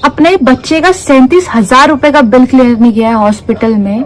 अपने बच्चे का 37,000 रुपए का बिल क्लियर नहीं किया है हॉस्पिटल में,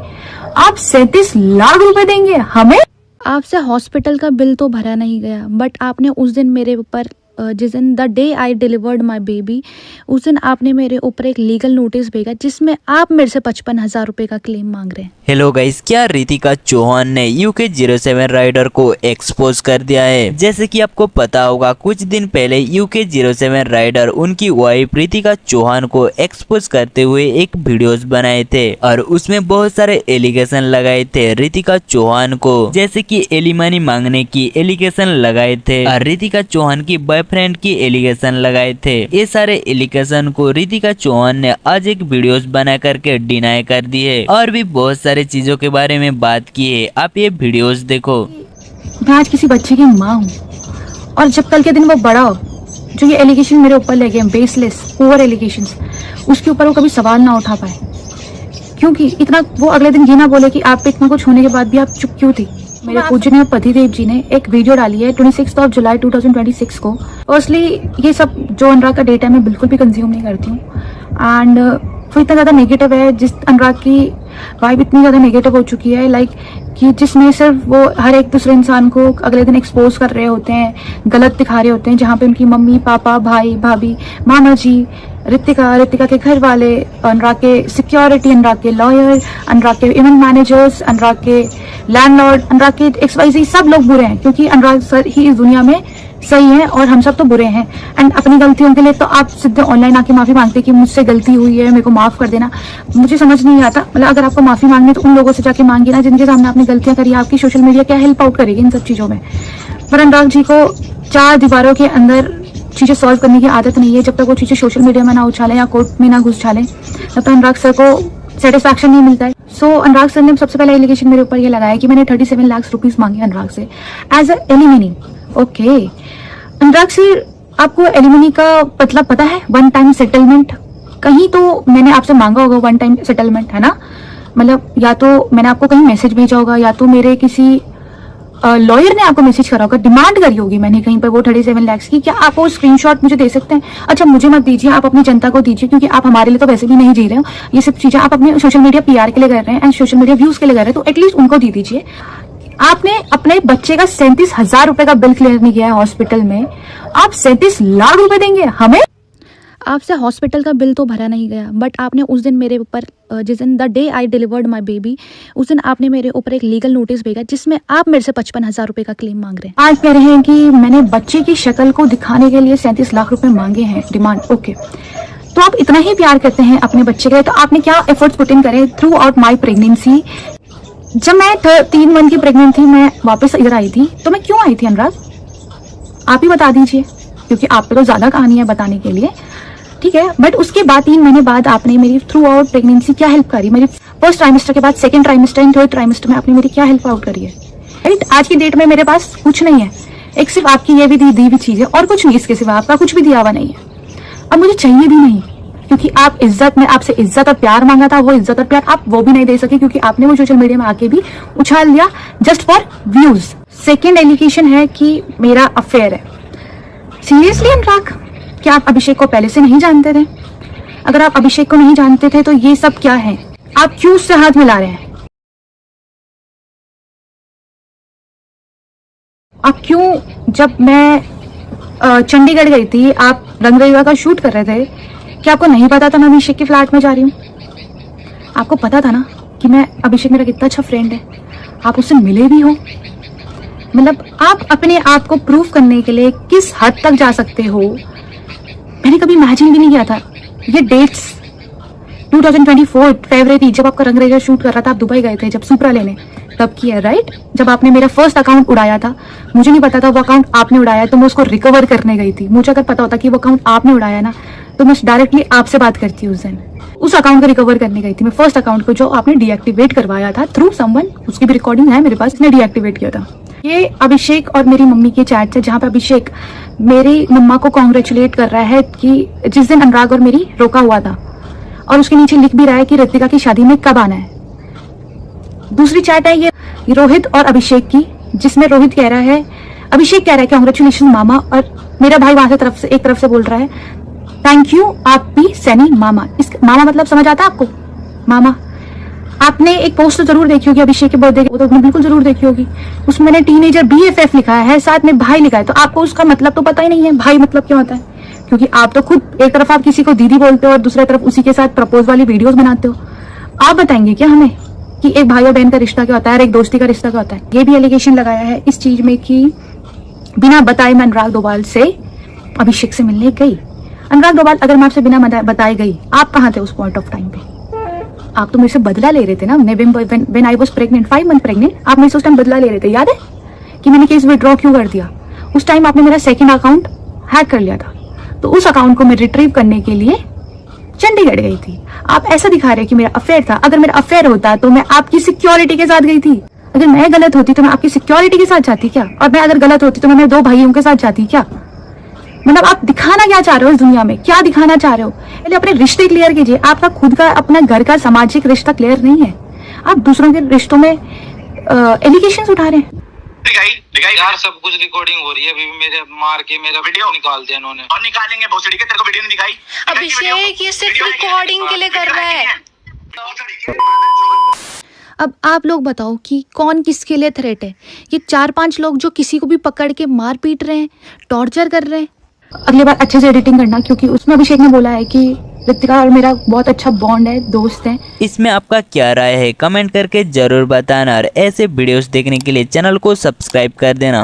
आप 37 लाख रुपए देंगे हमें? आपसे हॉस्पिटल का बिल तो भरा नहीं गया, बट आपने उस दिन मेरे ऊपर जिस दिन the day I delivered my baby, उस दिन आपने मेरे ऊपर एक लीगल नोटिस भेजा जिसमें आप मेरे से 55,000 रुपए का क्लेम मांग रहे हैं। हेलो गाइस, क्या रितिका चौहान ने UK07 राइडर को एक्सपोज कर दिया है? जैसे कि आपको पता होगा, कुछ दिन पहले UK07 राइडर उनकी वाइफ रितिका चौहान को एक्सपोज करते हुए एक वीडियोस बनाए थे और उसमें बहुत सारे एलिगेशन लगाए थे रितिका चौहान को, जैसे कि एलिमनी मांगने की एलिगेशन लगाए थे और रितिका चौहान की बॉयफ्रेंड की एलिगेशन लगाए थे। ये सारे एलिगेशन को रितिका चौहान ने आज एक वीडियोस बना करके डिनाई कर दी है और भी बहुत सारे चीजों के बारे में बात की है। आप ये वीडियोस देखो। मैं आज किसी बच्चे की माँ हूँ और जब कल के दिन वो बड़ा हो, जो ये एलिगेशन मेरे ऊपर लगे हैं, बेसलेस ओवर एलिगेशंस, उसके ऊपर वो कभी सवाल ना उठा पाए, क्योंकि इतना वो अगले दिन ये ना बोले कि आप पे इतना कुछ होने के बाद भी आप चुप क्यों थी। मेरे पूजनीय पतिदेव जी ने एक वीडियो डाली है 26 जुलाई 2026 को। फर्स्टली ये सब जो अनुराग का डेटा मैं बिल्कुल भी कंज्यूम नहीं करती हूँ, एंड वो इतना ज़्यादा नेगेटिव है, जिस अनुराग की वाइब इतनी ज़्यादा नेगेटिव हो चुकी है, लाइक कि जिसमें सिर्फ वो हर एक दूसरे इंसान को अगले दिन एक्सपोज कर रहे होते हैं, गलत दिखा रहे होते हैं, जहाँ पे उनकी मम्मी पापा भाई भाभी मामा जी, रितिका के घर वाले, अनुराग के सिक्योरिटी, अनुराग के लॉयर, अनुराग के इवेंट मैनेजर्स, अनुराग के लैंडलॉर्ड, अनुराग के XYZ सब लोग बुरे हैं, क्योंकि अनुराग सर ही इस दुनिया में सही है और हम सब तो बुरे हैं। एंड अपनी गलतियों के लिए तो आप सीधे ऑनलाइन आके माफी मांगते कि मुझसे गलती हुई है, मेरे को माफ कर देना। मुझे समझ नहीं आता, मतलब अगर आपको माफी मांगनी तो उन लोगों से जाके मांगिए ना जिनके सामने आपने गलतियां करी। आपकी सोशल मीडिया क्या हेल्प आउट करेगी इन सब चीजों में? पर अनुराग जी को 4 दीवारों के अंदर चीजें सॉल्व करने की आदत नहीं है। जब तक वो चीजें सोशल मीडिया में ना उछालें या कोर्ट में ना घुस डालें, तब तक अनुराग सर को सेटिस्फैक्शन नहीं मिलता है। सो अनुराग सर ने सबसे पहले एलिगेशन मेरे ऊपर ये लगाया कि मैंने 37 लाख रुपीज मांगे अनुराग से as a alimony. Okay Anurag sir, आपको एलिमनी का मतलब पता है? One time settlement. कहीं तो मैंने आपसे मांगा होगा वन टाइम सेटलमेंट, है ना? मतलब या तो मैंने आपको कहीं मैसेज भेजा होगा, या तो मेरे किसी लॉयर ने आपको मैसेज करा होगा, डिमांड करी होगी मैंने कहीं पर वो 37 लाख की। क्या आप वो स्क्रीनशॉट मुझे दे सकते हैं? अच्छा मुझे मत दीजिए, आप अपनी जनता को दीजिए, क्योंकि आप हमारे लिए तो वैसे भी नहीं जी रहे हो। ये सब चीजें आप अपने सोशल मीडिया PR के लिए कर रहे हैं एंड सोशल मीडिया व्यूज के लिए कर रहे हैं, तो एटलीस्ट उनको दे दीजिए। आपने अपने बच्चे का 37,000 रुपए का बिल क्लियर नहीं किया है हॉस्पिटल में, आप 37 लाख रुपए देंगे हमें? आपसे हॉस्पिटल का बिल तो भरा नहीं गया, बट आपने उस दिन मेरे ऊपर जिस दिन the day I delivered my baby, उस दिन आपने मेरे ऊपर एक लीगल नोटिस भेजा जिसमें आप मेरे से 55,000 रुपए का क्लेम मांग रहे हैं। आज कह रहे हैं कि मैंने बच्चे की शक्ल को दिखाने के लिए 37 लाख रुपए मांगे हैं डिमांड। ओके, तो आप इतना ही प्यार करते हैं अपने बच्चे के लिए, तो आपने क्या एफर्ट्स पुट इन करे थ्रू आउट माई प्रेगनेंसी? जब मैं 3 मंथ की प्रेग्नेंट थी, मैं वापस इधर आई थी, तो मैं क्यों आई थी अनुराग? आप ही बता दीजिए, क्योंकि आप पे तो ज्यादा कहानी है बताने के लिए, ठीक है? बट उसके बाद 3 महीने बाद आपने मेरी थ्रू आउट प्रेगनेंसी क्या हेल्प करी? मेरी फर्स्ट ट्राइमेस्टर के बाद second trimester and third trimester में आपने मेरी क्या हेल्प आउट करी है? राइट, आज की डेट में मेरे पास कुछ नहीं है, एक सिर्फ आपकी ये भी दी हुई चीज है और कुछ नहीं, इसके सिवा आपका कुछ भी दिया हुआ नहीं है। अब मुझे चाहिए भी नहीं, क्योंकि आप इज्जत में आपसे इज्जत और प्यार मांगा था, वो इज्जत और प्यार आप वो भी नहीं दे सके, क्योंकि आपने वो सोशल मीडिया में आके भी उछाल दिया just for views. Second allegation है कि मेरा अफेयर है। सीरियसली अनुराग, क्या आप अभिषेक को पहले से नहीं जानते थे? अगर आप अभिषेक को नहीं जानते थे तो ये सब क्या है? आप क्यों उससे हाथ मिला रहे हैं? आप क्यों, जब मैं चंडीगढ़ गई थी, आप रंगरेगा का शूट कर रहे थे, क्या आपको नहीं पता था मैं अभिषेक के फ्लैट में जा रही हूँ? आपको पता था ना कि मैं अभिषेक मेरा कितना अच्छा फ्रेंड है, आप उससे मिले भी हो। मतलब आप अपने आप को प्रूव करने के लिए किस हद तक जा सकते हो, मैंने कभी इमेजिन भी नहीं किया था। ये डेट्स 2024 फरवरी, जब आपका रंगरेजा शूट कर रहा था, आप दुबई गए थे जब सुपरा लेने, तब की है, राइट? जब आपने मेरा फर्स्ट अकाउंट उड़ाया था, मुझे नहीं पता था वो अकाउंट आपने उड़ाया, तो मैं उसको रिकवर करने गई थी। मुझे अगर पता होता कि वो अकाउंट आपने उड़ाया ना, तो मैं डायरेक्टली आपसे बात करती उस दिन। उस अकाउंट को रिकवर करने गई थी मैं, फर्स्ट अकाउंट को जो आपने डीएक्टिवेट करवाया था थ्रू समवन, उसकी भी रिकॉर्डिंग है मेरे पास, इसने डीएक्टिवेट किया था। ये अभिषेक और मेरी मम्मी की चैट है, जहाँ पे अभिषेक मेरी मम्मा को कॉन्ग्रेचुलेट कर रहा है कि जिस दिन अनुराग और मेरी रोका हुआ था, और उसके नीचे लिख भी रहा है कि रितिका की शादी में कब आना है। दूसरी चैट है ये रोहित और अभिषेक की, जिसमें रोहित कह रहा है, अभिषेक कह रहा है कि कांग्रेचुलेशन मामा, और मेरा भाई वहां से एक तरफ से बोल रहा है थैंक यू आप भी सनी मामा। इस मामा मतलब समझ आता है आपको? मामा। आपने एक पोस्ट तो जरूर देखी होगी अभिषेक के बर्थडे, वो तो आपने बिल्कुल जरूर देखी होगी। उसमें मैंने टीनेजर BFF लिखा है, साथ में भाई लिखा है, तो आपको उसका मतलब तो पता ही नहीं है भाई मतलब क्या होता है, क्योंकि आप तो खुद एक तरफ आप किसी को दीदी बोलते हो और दूसरी तरफ उसी के साथ प्रपोज वाली वीडियोस बनाते हो। आप बताएंगे क्या हमें कि एक भाई और बहन का रिश्ता क्या होता है और एक दोस्ती का रिश्ता क्या होता है? ये भी एलिगेशन लगाया है इस चीज में कि बिना बताए मैं अनुराग डोभाल से अभिषेक से मिलने गई। अनुराग डोभाल, अगर मैं आपसे बिना बताए गई, आप कहाँ थे उस पॉइंट ऑफ टाइम पे? आप तो मेरे से बदला ले रहे थे ना। When I was pregnant, 5 month pregnant, आप मेरे से उस टाइम बदला ले रहे थे। याद है कि मैंने केस विड्रॉ क्यों कर दिया? उस टाइम आपने मेरा सेकंड अकाउंट हैक कर लिया था, तो उस अकाउंट को मैं रिट्रीव करने के लिए चंडीगढ़ गई थी। आप ऐसा दिखा रहे कि मेरा अफेयर था। अगर मेरा अफेयर होता तो मैं आपकी सिक्योरिटी के साथ गई थी। अगर मैं गलत होती तो मैं आपकी सिक्योरिटी के साथ जाती क्या? और मैं अगर गलत होती तो मैं मेरे 2 भाइयों के साथ जाती क्या? मतलब आप दिखाना क्या चाह रहे हो इस दुनिया में? क्या दिखाना चाह रहे हो? पहले अपने रिश्ते क्लियर कीजिए। आपका खुद का अपना घर का सामाजिक रिश्ता क्लियर नहीं है, आप दूसरों के रिश्तों में एलिगेशंस उठा रहे हैं। दिखाई यार, सब कुछ रिकॉर्डिंग हो रही है। अभी मेरे मार के मेरा वीडियो निकाल दिया इन्होंने, और निकालेंगे भोसड़ी के। तेरे को वीडियो नहीं दिखाई? अभिषेक ये सिर्फ रिकॉर्डिंग के लिए कर रहा है। अब आप लोग बताओ कि कौन किसके लिए थ्रेट है? ये 4-5 लोग जो किसी को भी पकड़ के मार पीट रहे हैं, टॉर्चर कर रहे हैं। अगली बार अच्छे से एडिटिंग करना, क्योंकि उसमें अभिषेक ने बोला है कि ऋतिका और मेरा बहुत अच्छा बॉन्ड है, दोस्त है। इसमें आपका क्या राय है कमेंट करके जरूर बताना और ऐसे वीडियोस देखने के लिए चैनल को सब्सक्राइब कर देना।